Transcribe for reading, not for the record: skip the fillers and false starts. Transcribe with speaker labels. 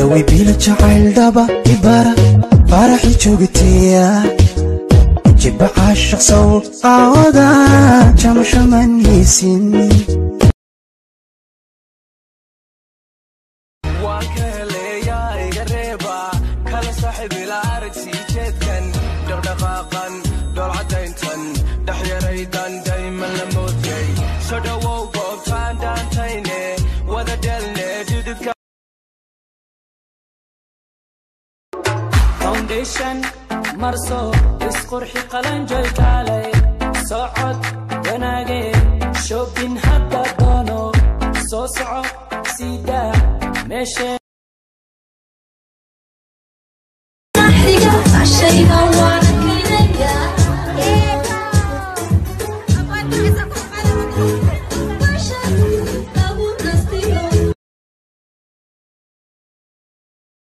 Speaker 1: jawi bila jacayl dhaba ibara faraxi joogtiya jiba caashaq sowl aawada jamashamanaysin
Speaker 2: foundation marso isqurxi qalanjay kaalay socod wanaage shopping hadda doono soo soco sida meesha
Speaker 3: shayga waa